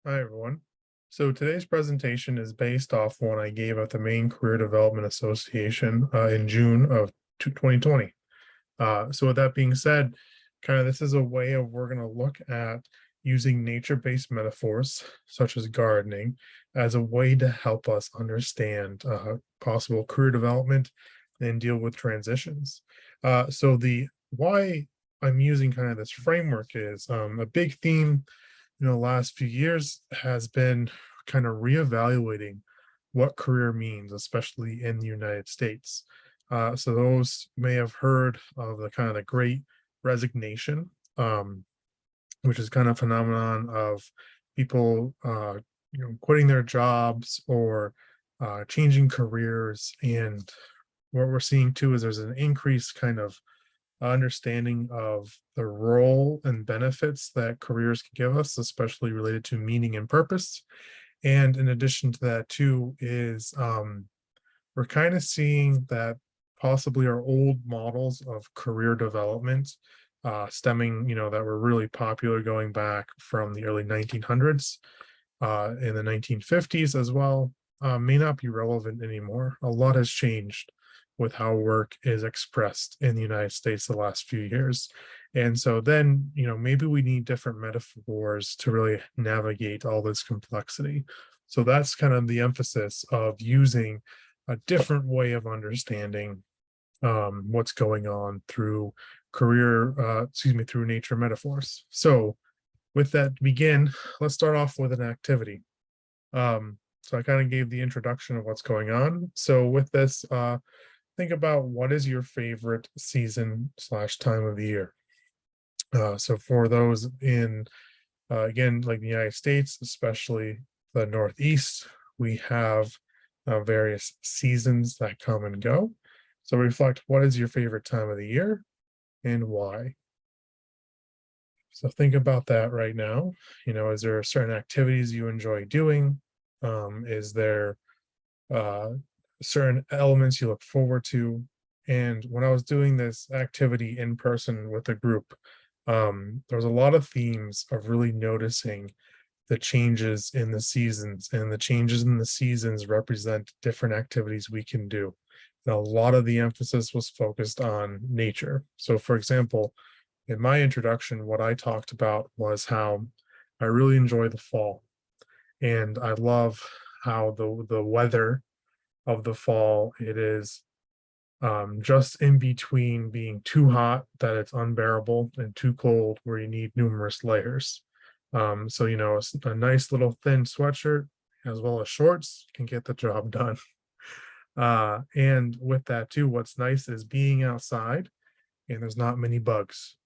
Hi, everyone. So today's presentation is based off one I gave at the Maine Career Development Association in June of 2020. So with that being said, kind of this is a way of we're going to look at using nature-based metaphors such as gardening as a way to help us understand possible career development and deal with transitions. So the why I'm using kind of this framework is a big theme last few years has been kind of reevaluating what career means, especially in the United States. So those may have heard of the kind of the Great Resignation, which is kind of phenomenon of people, quitting their jobs or changing careers. And what we're seeing too is there's an increased kind of understanding of the role and benefits that careers can give us, especially related to meaning and purpose. And in addition to that, too, is we're kind of seeing that possibly our old models of career development, stemming, that were really popular going back from the early 1900s, in the 1950s as well, may not be relevant anymore. A lot has changed with how work is expressed in the United States the last few years. And so then, maybe we need different metaphors to really navigate all this complexity. So that's kind of the emphasis of using a different way of understanding what's going on through through nature metaphors. So with that to begin, let's start off with an activity. So I kind of gave the introduction of what's going on. So with this, think about what is your favorite season slash time of the year. So for those in, again, like the United States, especially the Northeast, we have various seasons that come and go. So reflect, what is your favorite time of the year and why? So think about that right now. Is there certain activities you enjoy doing? Is there certain elements you look forward to? And when I was doing this activity in person with a group, there was a lot of themes of really noticing the changes in the seasons, and the changes in the seasons represent different activities we can do. And a lot of the emphasis was focused on nature. So for example, in my introduction, what I talked about was how I really enjoy the fall, and I love how the weather of the fall, it is just in between being too hot that it's unbearable and too cold where you need numerous layers. So a nice little thin sweatshirt as well as shorts can get the job done. And with that too, what's nice is being outside and there's not many bugs.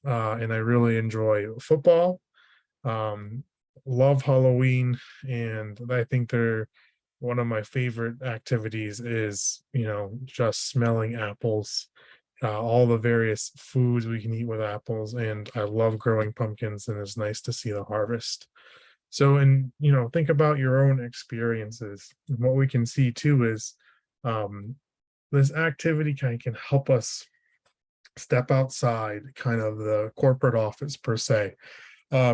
And I really enjoy football, um, love Halloween, and I think they're one of my favorite activities is, just smelling apples, all the various foods we can eat with apples. And I love growing pumpkins, and it's nice to see the harvest. So, and, think about your own experiences. And what we can see too is this activity kind of can help us step outside kind of the corporate office per se,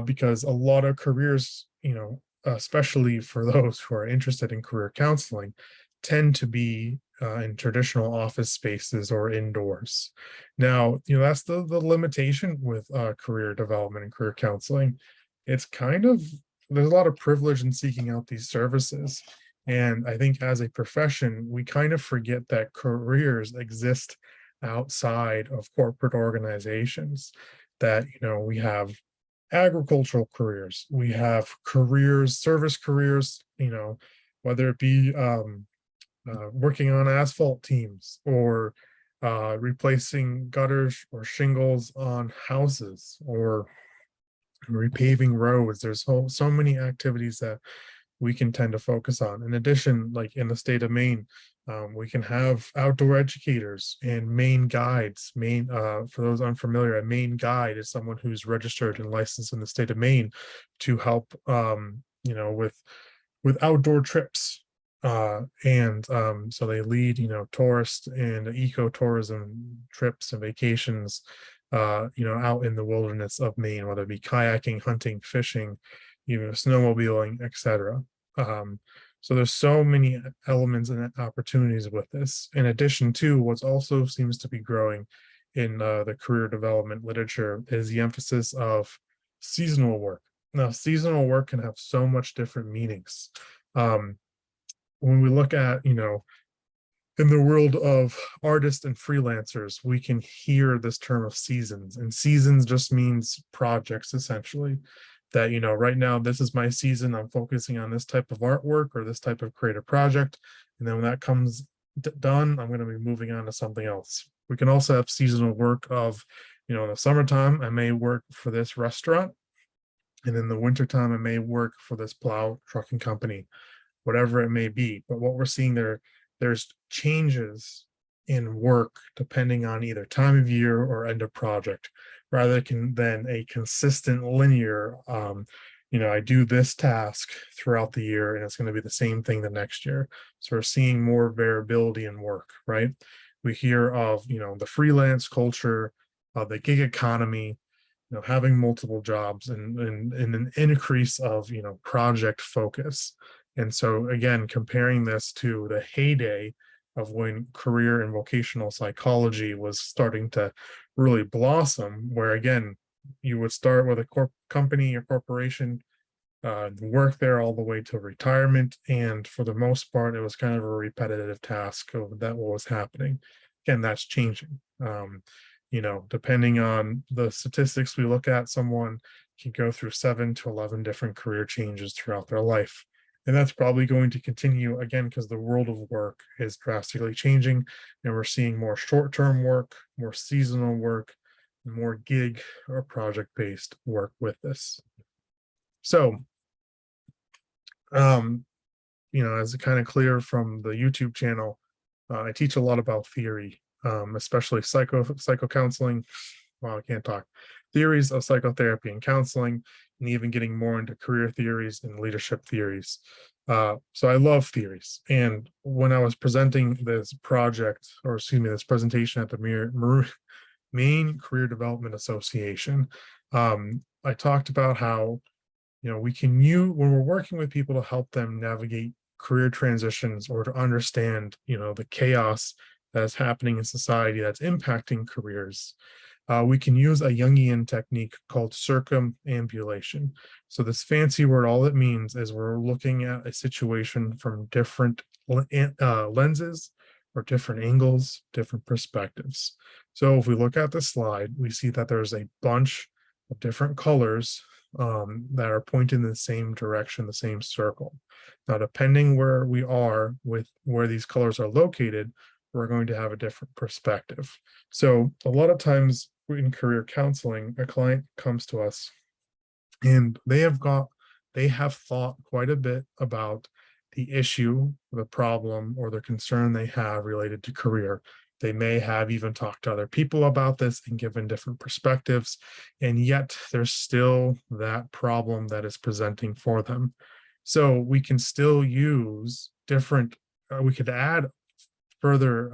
because a lot of careers, especially for those who are interested in career counseling, tend to be in traditional office spaces or indoors. Now, that's the limitation with career development and career counseling. It's kind of, there's a lot of privilege in seeking out these services. And I think as a profession, we kind of forget that careers exist outside of corporate organizations, that, we have agricultural careers, we have careers, service careers, whether it be working on asphalt teams or replacing gutters or shingles on houses or repaving roads. There's so many activities that we can tend to focus on. In addition, like in the state of Maine, we can have outdoor educators and Maine guides. Maine, for those unfamiliar, a Maine guide is someone who's registered and licensed in the state of Maine to help, with outdoor trips. And so they lead, tourist and ecotourism trips and vacations, out in the wilderness of Maine, whether it be kayaking, hunting, fishing, even snowmobiling, etc. So there's so many elements and opportunities with this. In addition to what's also seems to be growing in the career development literature is the emphasis of seasonal work. Now, seasonal work can have so much different meanings. Um, when we look at, in the world of artists and freelancers, we can hear this term of seasons, and seasons just means projects essentially. That, right now, this is my season. I'm focusing on this type of artwork or this type of creative project. And then when that comes done, I'm going to be moving on to something else. We can also have seasonal work of, in the summertime, I may work for this restaurant. And in the wintertime, I may work for this plow trucking company, whatever it may be. But what we're seeing there's changes in work depending on either time of year or end of project, rather than a consistent linear, I do this task throughout the year and it's going to be the same thing the next year. So we're seeing more variability in work, right? We hear of, the freelance culture, the gig economy, having multiple jobs and an increase of, project focus. And so again, comparing this to the heyday of when career and vocational psychology was starting to really blossom, where again, you would start with a company or corporation, work there all the way to retirement. And for the most part, it was kind of a repetitive task of that what was happening. Again, that's changing. Depending on the statistics we look at, someone can go through 7 to 11 different career changes throughout their life. And that's probably going to continue again, because the world of work is drastically changing and we're seeing more short-term work, more seasonal work, more gig or project-based work with this. So, as it kind of clear from the YouTube channel, I teach a lot about theory, especially psycho counseling. Well, I can't talk. Theories of psychotherapy and counseling, and even getting more into career theories and leadership theories. So I love theories. And when I was presenting this project, or excuse me, this presentation at the Maine Career Development Association, I talked about how, we can use, when we're working with people, to help them navigate career transitions or to understand, the chaos that is happening in society that's impacting careers. We can use a Jungian technique called circumambulation. So this fancy word, all it means is we're looking at a situation from different lenses or different angles, different perspectives. So if we look at the slide, we see that there's a bunch of different colors that are pointing in the same direction, the same circle. Now, depending where we are with where these colors are located, we're going to have a different perspective. So a lot of times in career counseling, a client comes to us and they have thought quite a bit about the issue, the problem, or the concern they have related to career. They may have even talked to other people about this and given different perspectives, and yet there's still that problem that is presenting for them. So we can still use different, we could add further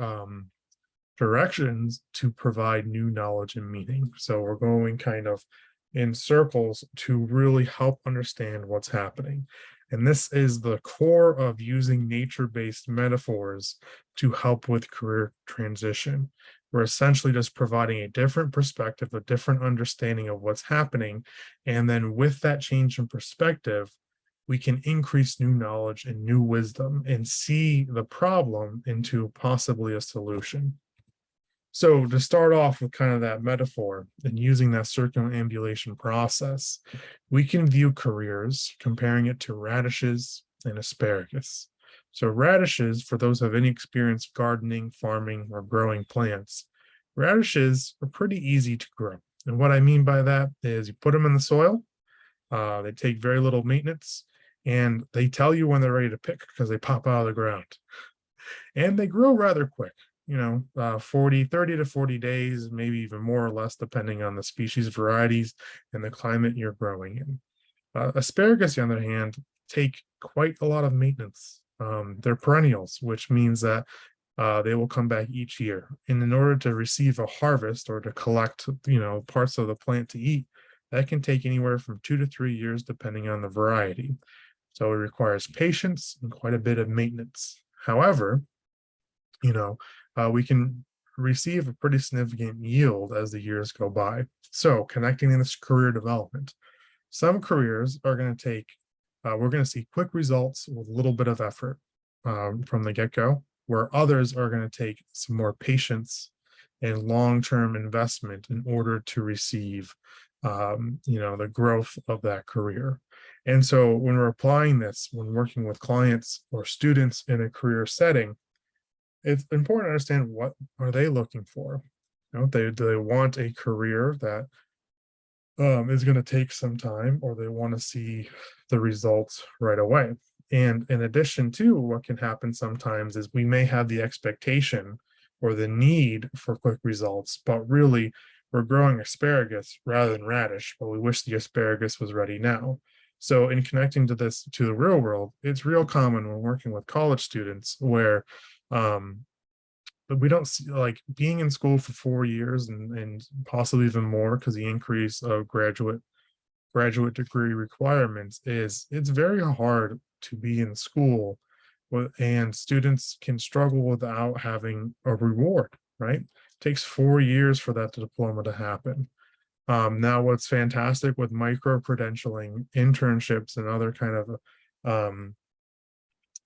directions to provide new knowledge and meaning. So we're going kind of in circles to really help understand what's happening. And this is the core of using nature-based metaphors to help with career transition. We're essentially just providing a different perspective, a different understanding of what's happening. And then with that change in perspective, we can increase new knowledge and new wisdom and see the problem into possibly a solution. So to start off with kind of that metaphor and using that circumambulation process, we can view careers comparing it to radishes and asparagus. So radishes, for those who have any experience gardening, farming, or growing plants, radishes are pretty easy to grow. And what I mean by that is you put them in the soil, they take very little maintenance, and they tell you when they're ready to pick because they pop out of the ground. And they grow rather quick. 30 to 40 days, maybe even more or less, depending on the species, varieties, and the climate you're growing in. Asparagus, on the other hand, take quite a lot of maintenance. They're perennials, which means that they will come back each year. And in order to receive a harvest or to collect, parts of the plant to eat, that can take anywhere from 2 to 3 years, depending on the variety. So it requires patience and quite a bit of maintenance. However, we can receive a pretty significant yield as the years go by. So connecting this career development, some careers are going to take, we're going to see quick results with a little bit of effort from the get-go, where others are going to take some more patience and long-term investment in order to receive, the growth of that career. And so when we're applying this, when working with clients or students in a career setting, it's important to understand what are they looking for. Do they want a career that is going to take some time, or they want to see the results right away? And in addition to, what can happen sometimes is we may have the expectation or the need for quick results, but really we're growing asparagus rather than radish, but we wish the asparagus was ready now. So in connecting to this, to the real world, it's real common when working with college students where but we don't see, like, being in school for 4 years and possibly even more, because the increase of graduate degree requirements it's very hard to be in school, and students can struggle without having a reward, right? It takes 4 years for that diploma to happen. Now what's fantastic with micro credentialing, internships, and other kind of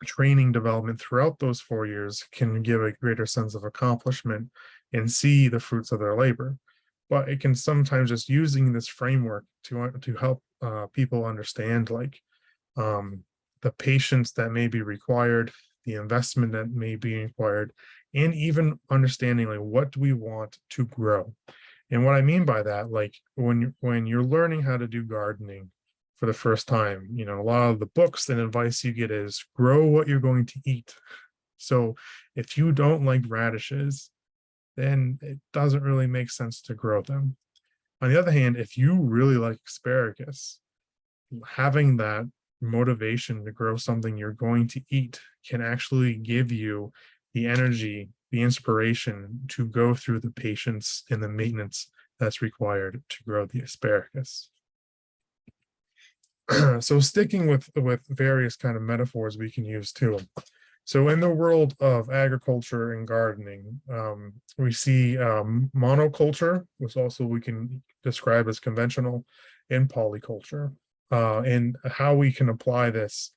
training development throughout those 4 years can give a greater sense of accomplishment and see the fruits of their labor. But it can sometimes, just using this framework to help people understand, like, the patience that may be required, the investment that may be required, and even understanding, like, what do we want to grow. And what I mean by that, like, when you're learning how to do gardening for the first time, a lot of the books and advice you get is grow what you're going to eat. So if you don't like radishes, then it doesn't really make sense to grow them. On the other hand, if you really like asparagus, having that motivation to grow something you're going to eat can actually give you the energy, the inspiration to go through the patience and the maintenance that's required to grow the asparagus. So sticking with various kind of metaphors we can use too. So in the world of agriculture and gardening, we see monoculture, which also we can describe as conventional, and polyculture. And how we can apply this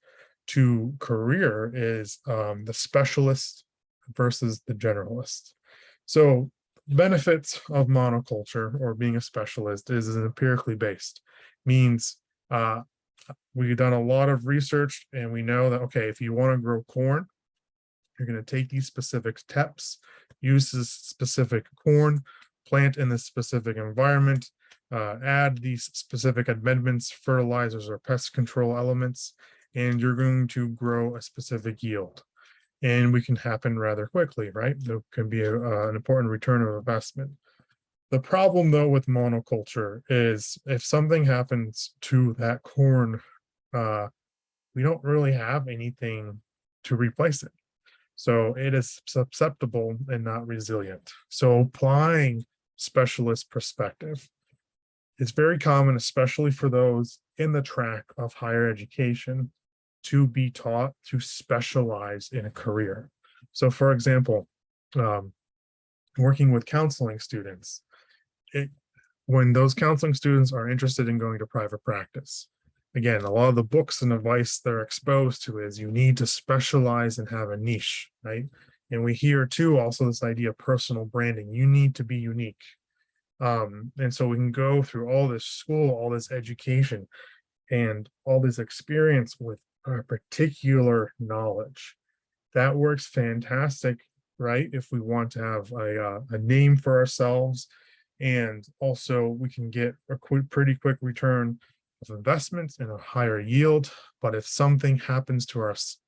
to career is the specialist versus the generalist. So benefits of monoculture, or being a specialist, is empirically based, means we've done a lot of research and we know that, okay, if you want to grow corn, you're going to take these specific steps, use this specific corn, plant in this specific environment, add these specific amendments, fertilizers, or pest control elements, and you're going to grow a specific yield. And we can happen rather quickly, right? There can be an important return of investment. The problem, though, with monoculture is if something happens to that corn, we don't really have anything to replace it. So it is susceptible and not resilient. So applying specialist perspective, it's very common, especially for those in the track of higher education, to be taught to specialize in a career. So for example, working with counseling students, when those counseling students are interested in going to private practice, again, a lot of the books and advice they're exposed to is you need to specialize and have a niche, right? And we hear too also this idea of personal branding. You need to be unique. And so we can go through all this school, all this education, and all this experience with a particular knowledge. That works fantastic, right? If we want to have a name for ourselves, and also we can get a pretty quick return of investments and a higher yield. But if something happens to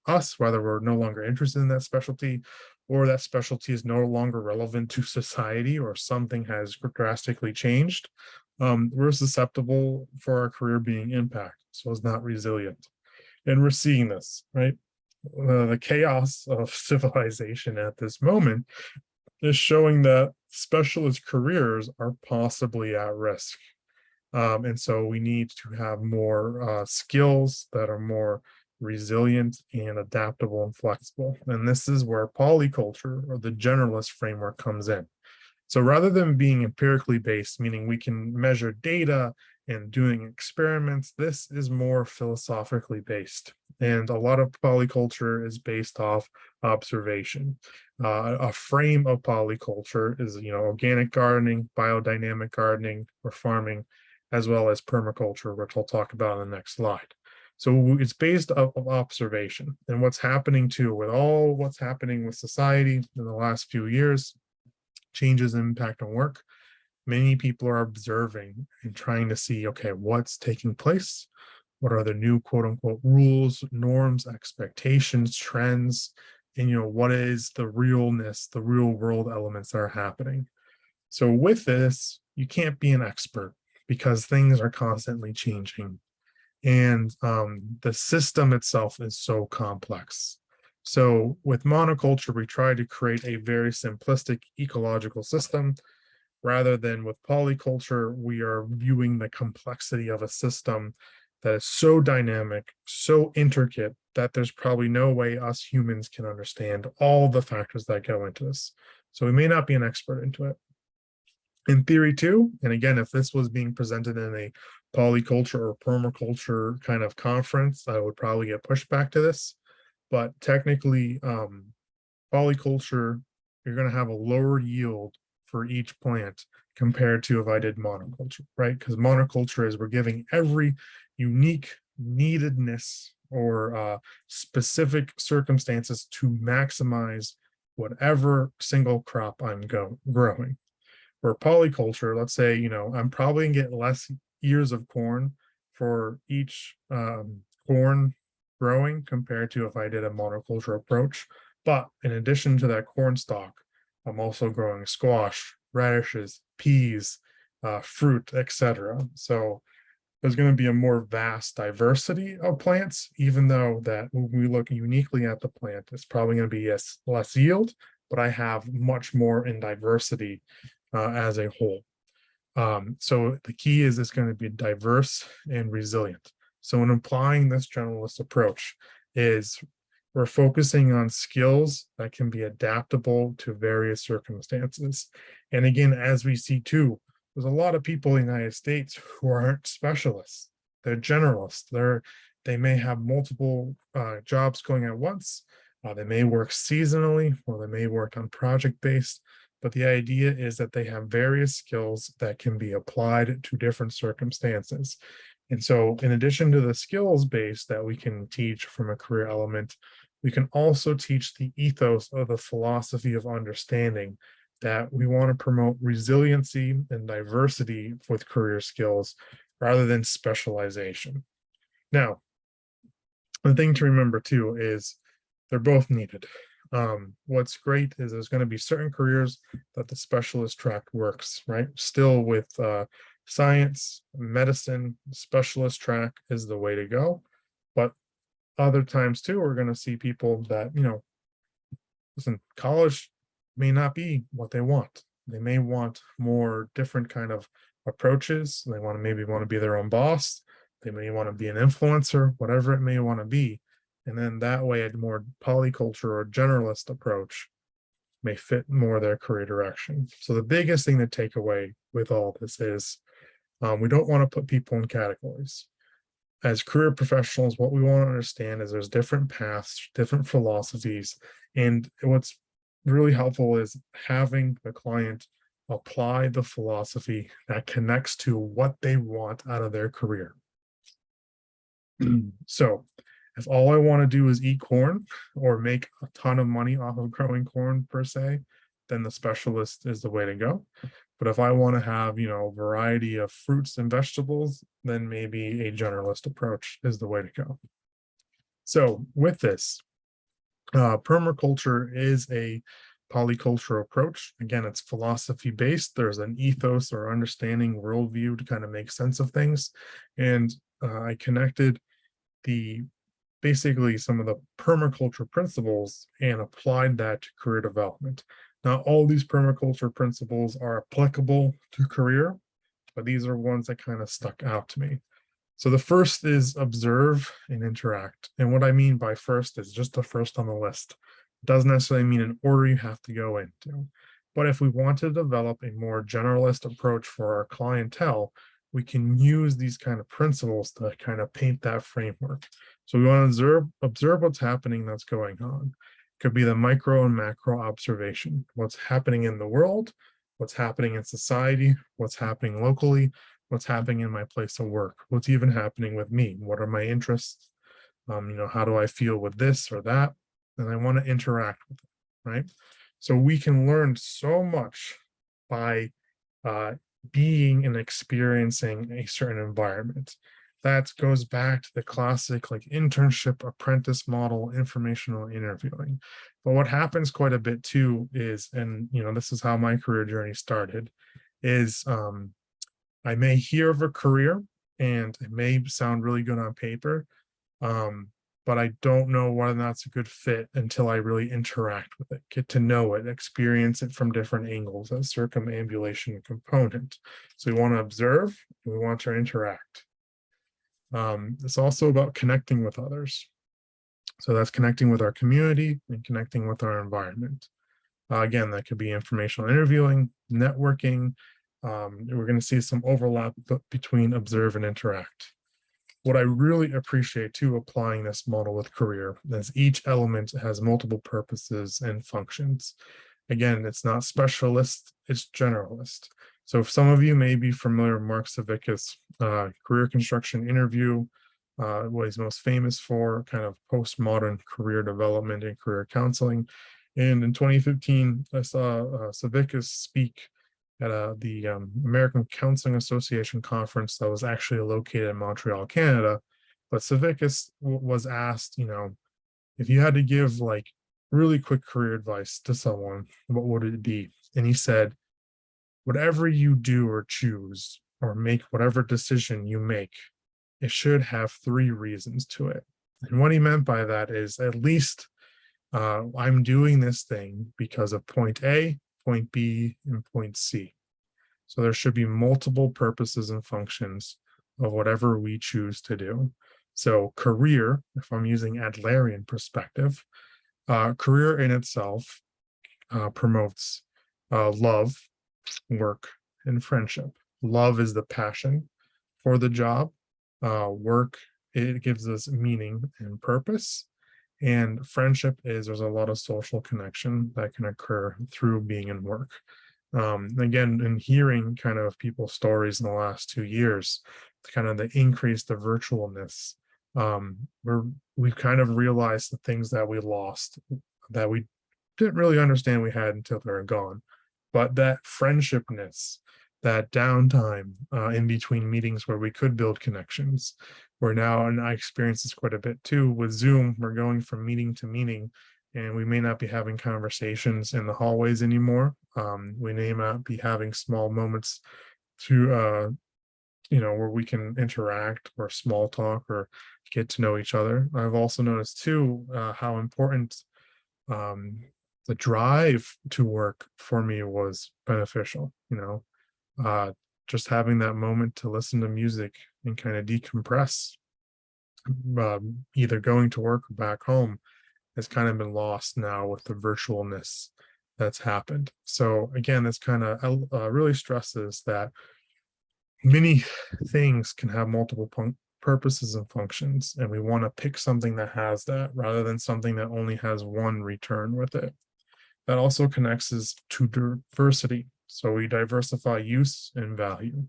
us, whether we're no longer interested in that specialty, or that specialty is no longer relevant to society, or something has drastically changed, we're susceptible for our career being impacted. So it's not resilient. And we're seeing this, right? The chaos of civilization at this moment is showing that specialist careers are possibly at risk. And so we need to have more skills that are more resilient and adaptable and flexible. And this is where polyculture or the generalist framework comes in. So rather than being empirically based, meaning we can measure data and doing experiments, this is more philosophically based. And a lot of polyculture is based off observation. A frame of polyculture is, organic gardening, biodynamic gardening, or farming, as well as permaculture, which I'll talk about in the next slide. So it's based off of observation and what's happening too with all what's happening with society in the last few years, changes impact on work. Many people are observing and trying to see, okay, what's taking place? What are the new quote unquote rules, norms, expectations, trends? And, what is the realness, the real world elements that are happening? So with this, you can't be an expert because things are constantly changing. And the system itself is so complex. So with monoculture, we try to create a very simplistic ecological system. Rather than with polyculture, we are viewing the complexity of a system that is so dynamic, so intricate, that there's probably no way us humans can understand all the factors that go into this. So we may not be an expert into it. In theory too, and again, if this was being presented in a polyculture or permaculture kind of conference, I would probably get pushback to this. But technically, polyculture, you're going to have a lower yield for each plant compared to if I did monoculture, right? Because monoculture is we're giving every unique neededness or specific circumstances to maximize whatever single crop I'm growing. For polyculture, let's say, I'm probably gonna get less ears of corn for each corn growing compared to if I did a monoculture approach. But in addition to that corn stalk, I'm also growing squash, radishes, peas, fruit, etc. So there's going to be a more vast diversity of plants, even though that when we look uniquely at the plant, it's probably going to be less yield, but I have much more in diversity as a whole. So the key is it's going to be diverse and resilient. So in applying this generalist approach is we're focusing on skills that can be adaptable to various circumstances. And again, as we see too, there's a lot of people in the United States who aren't specialists. They're generalists. They may have multiple jobs going at once. They may work seasonally, or they may work on project-based. But the idea is that they have various skills that can be applied to different circumstances. And so in addition to the skills base that we can teach from a career element, we can also teach the ethos of the philosophy of understanding that we want to promote resiliency and diversity with career skills rather than specialization. Now, the thing to remember too is they're both needed. What's great is there's going to be certain careers that the specialist track works, right? Still with science, medicine, specialist track is the way to go. But other times too, we're going to see people that, listen, college may not be what they want. They may want more different kind of approaches. They maybe want to be their own boss. They may want to be an influencer, whatever it may want to be. And then that way, a more polyculture or generalist approach may fit more their career direction. So the biggest thing to take away with all this is we don't want to put people in categories. As career professionals, what we want to understand is there's different paths, different philosophies, and what's really helpful is having the client apply the philosophy that connects to what they want out of their career. So if all I want to do is eat corn or make a ton of money off of growing corn per se, then the specialist is the way to go. But if I want to have, a variety of fruits and vegetables, then maybe a generalist approach is the way to go. So with this, permaculture is a polyculture approach. Again, it's philosophy based. There's an ethos or understanding worldview to kind of make sense of things. And I connected basically some of the permaculture principles and applied that to career development. Now, all these permaculture principles are applicable to career, but these are ones that kind of stuck out to me. So the first is observe and interact. And what I mean by first is just the first on the list. It doesn't necessarily mean an order you have to go into. But if we want to develop a more generalist approach for our clientele, we can use these kind of principles to kind of paint that framework. So we want to observe what's happening that's going on. It could be the micro and macro observation, what's happening in the world, what's happening in society, what's happening locally, what's happening in my place of work, what's even happening with me, what are my interests, how do I feel with this or that, and I want to interact with it, right? So we can learn so much by being and experiencing a certain environment. That goes back to the classic like internship apprentice model, informational interviewing. But what happens quite a bit too is, and this is how my career journey started, is I may hear of a career and it may sound really good on paper, but I don't know whether that's a good fit until I really interact with it, get to know it, experience it from different angles, a circumambulation component. So we want to observe, we want to interact. It's also about connecting with others. So that's connecting with our community and connecting with our environment. Again, that could be informational interviewing, networking. We're going to see some overlap between observe and interact. What I really appreciate too applying this model with career is each element has multiple purposes and functions. Again, it's not specialist, it's generalist. So if some of you may be familiar with Mark Savickas' career construction interview, what he's most famous for, kind of postmodern career development and career counseling. And in 2015, I saw Savickas speak at the American Counseling Association conference that was actually located in Montreal, Canada. But Savickas was asked, if you had to give like really quick career advice to someone, what would it be? And he said, whatever you do or choose or make, whatever decision you make, it should have 3 reasons to it. And what he meant by that is at least I'm doing this thing because of point A, point B, and point C. So there should be multiple purposes and functions of whatever we choose to do. So career, if I'm using Adlerian perspective, career in itself promotes love, work, and friendship. Love is the passion for the job. Work, it gives us meaning and purpose. And friendship is there's a lot of social connection that can occur through being in work. Again, in hearing kind of people's stories in the last 2 years, kind of the increase, the virtualness, we've kind of realized the things that we lost that we didn't really understand we had until they were gone. But that friendshipness, that downtime in between meetings where we could build connections, where now, and I experience this quite a bit too, with Zoom, we're going from meeting to meeting, and we may not be having conversations in the hallways anymore. We may not be having small moments to, where we can interact or small talk or get to know each other. I've also noticed too how important the drive to work for me was beneficial. Just having that moment to listen to music and kind of decompress, either going to work or back home, has kind of been lost now with the virtualness that's happened. So again, this kind of really stresses that many things can have multiple purposes and functions, and we want to pick something that has that rather than something that only has one return with it. That also connects us to diversity. So we diversify use and value,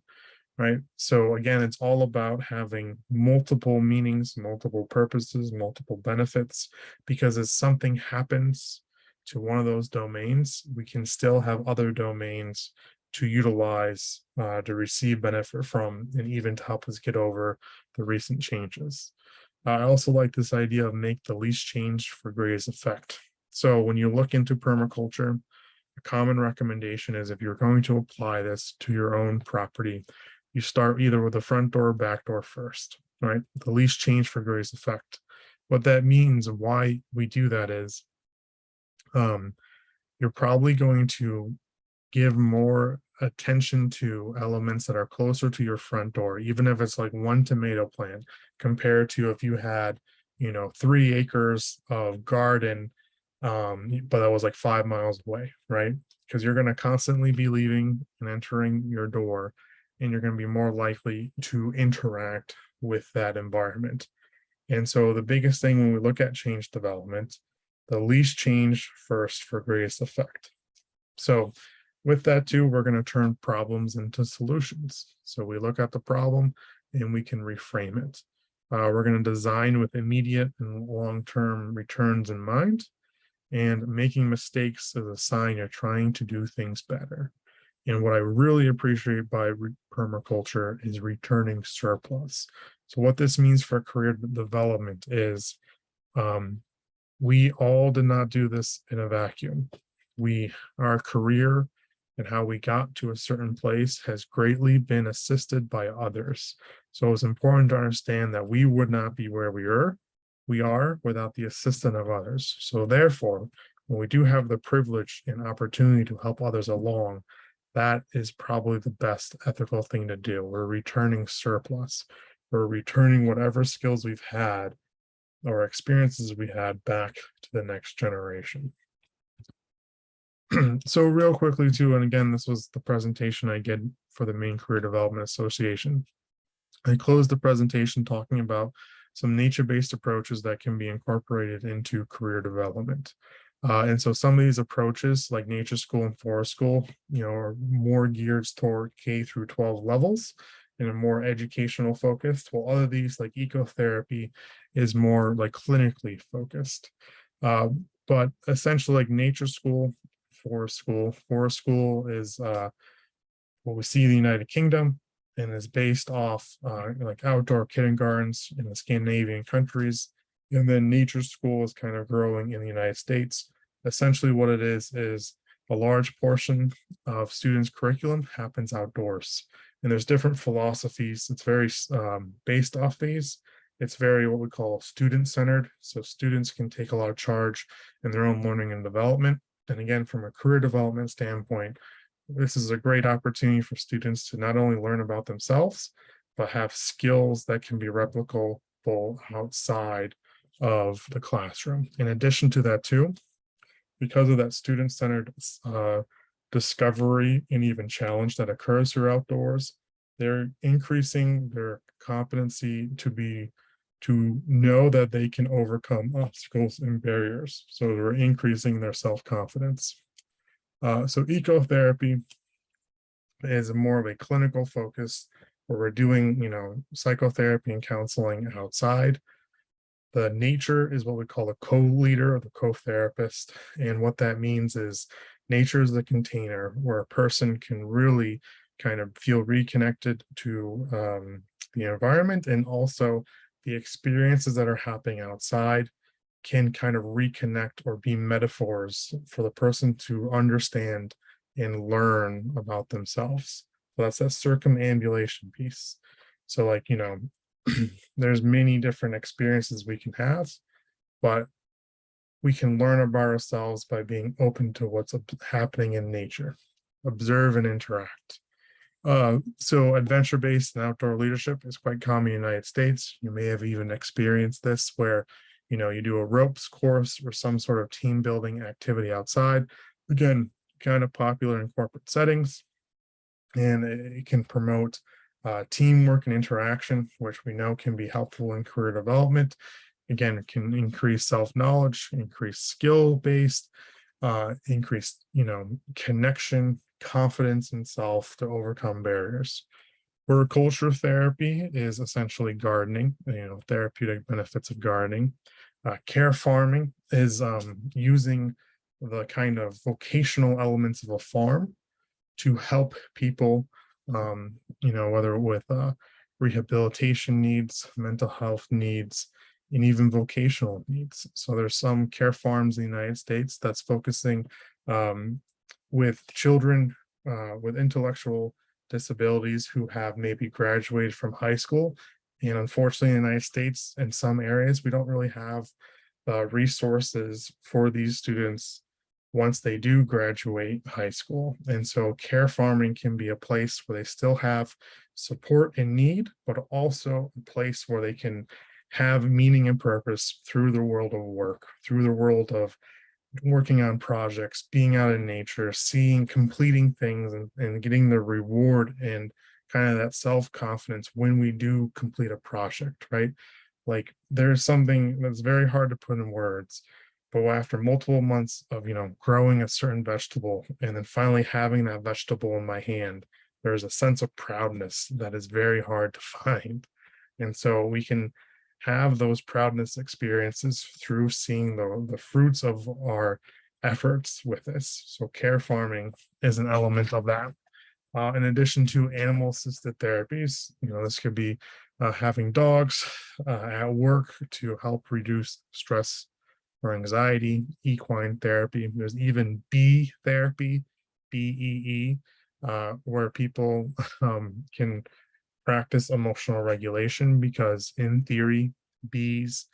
right? So again, it's all about having multiple meanings, multiple purposes, multiple benefits, because as something happens to one of those domains, we can still have other domains to utilize, to receive benefit from, and even to help us get over the recent changes. I also like this idea of make the least change for greatest effect. So when you look into permaculture, a common recommendation is if you're going to apply this to your own property, you start either with the front door or back door first, right? The least change for greatest effect. What that means, why we do that is you're probably going to give more attention to elements that are closer to your front door, even if it's like one tomato plant, compared to if you had, 3 acres of garden, but that was like 5 miles away, right? Because you're going to constantly be leaving and entering your door, and you're going to be more likely to interact with that environment. And so the biggest thing when we look at change development, the least change first for greatest effect. So with that too, we're going to turn problems into solutions. So we look at the problem and we can reframe it. We're going to design with immediate and long-term returns in mind, and making mistakes is a sign you're trying to do things better. And what I really appreciate by permaculture is returning surplus. So what this means for career development is, we all did not do this in a vacuum. Our career and how we got to a certain place has greatly been assisted by others. So it's important to understand that we would not be where we are without the assistance of others. So therefore, when we do have the privilege and opportunity to help others along, that is probably the best ethical thing to do. We're returning surplus. We're returning whatever skills we've had or experiences we had back to the next generation. So real quickly too, and again, this was the presentation I did for the Maine Career Development Association. I closed the presentation talking about some nature-based approaches that can be incorporated into career development. And so some of these approaches, like nature school and forest school, are more geared toward K through 12 levels and are more educational focused, while other these like ecotherapy is more like clinically focused. But essentially like nature school, forest school is what we see in the United Kingdom, and is based off like outdoor kindergartens in the Scandinavian countries. And then nature school is kind of growing in the United States. Essentially what it is a large portion of students' curriculum happens outdoors. And there's different philosophies. It's very based off these. It's very what we call student-centered. So students can take a lot of charge in their own learning and development. And again, from a career development standpoint, this is a great opportunity for students to not only learn about themselves, but have skills that can be replicable outside of the classroom. In addition to that too, because of that student-centered discovery and even challenge that occurs through outdoors, they're increasing their competency to know that they can overcome obstacles and barriers. So they're increasing their self-confidence. So ecotherapy is more of a clinical focus, where we're doing, psychotherapy and counseling outside. The nature is what we call a co-leader or the co-therapist. And what that means is nature is the container where a person can really kind of feel reconnected to the environment, and also the experiences that are happening outside can kind of reconnect or be metaphors for the person to understand and learn about themselves. So that's that circumambulation piece. So like, there's many different experiences we can have, but we can learn about ourselves by being open to what's happening in nature, observe and interact. So adventure-based and outdoor leadership is quite common in the United States. You may have even experienced this where, you do a ropes course or some sort of team building activity outside. Again, kind of popular in corporate settings, and it can promote teamwork and interaction, which we know can be helpful in career development. Again, it can increase self-knowledge, increase skill-based, increase, connection, confidence in self to overcome barriers. Horticulture therapy is essentially gardening, therapeutic benefits of gardening. Care farming is using the kind of vocational elements of a farm to help people, whether with rehabilitation needs, mental health needs, and even vocational needs. So there's some care farms in the United States that's focusing with children with intellectual disabilities who have maybe graduated from high school. And unfortunately, in the United States, in some areas, we don't really have resources for these students once they do graduate high school. And so care farming can be a place where they still have support and need, but also a place where they can have meaning and purpose through the world of work, through the world of working on projects, being out in nature, seeing, completing things, and getting the reward and kind of that self-confidence when we do complete a project, right? Like there's something that's very hard to put in words, but after multiple months of, growing a certain vegetable and then finally having that vegetable in my hand, there's a sense of proudness that is very hard to find. And so we can have those proudness experiences through seeing the fruits of our efforts with this. So care farming is an element of that. In addition to animal assisted therapies, this could be having dogs at work to help reduce stress or anxiety, equine therapy. There's even bee therapy, BEE, where people can practice emotional regulation, because in theory, bees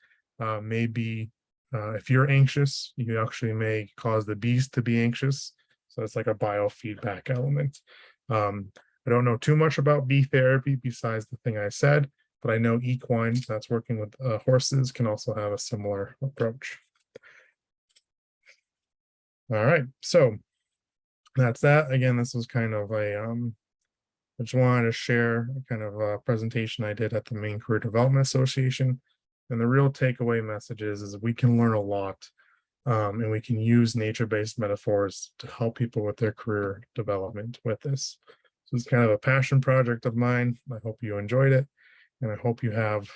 may be, if you're anxious, you actually may cause the bees to be anxious. So it's like a biofeedback element. I don't know too much about bee therapy besides the thing I said, but I know equine, that's working with horses, can also have a similar approach. All right, so that's that. Again, this was kind of I just wanted to share kind of a presentation I did at the Maine Career Development Association. And the real takeaway message is we can learn a lot, and we can use nature-based metaphors to help people with their career development with this. So it's kind of a passion project of mine. I hope you enjoyed it, and I hope you have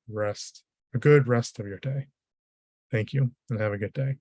a good rest of your day. Thank you, and have a good day.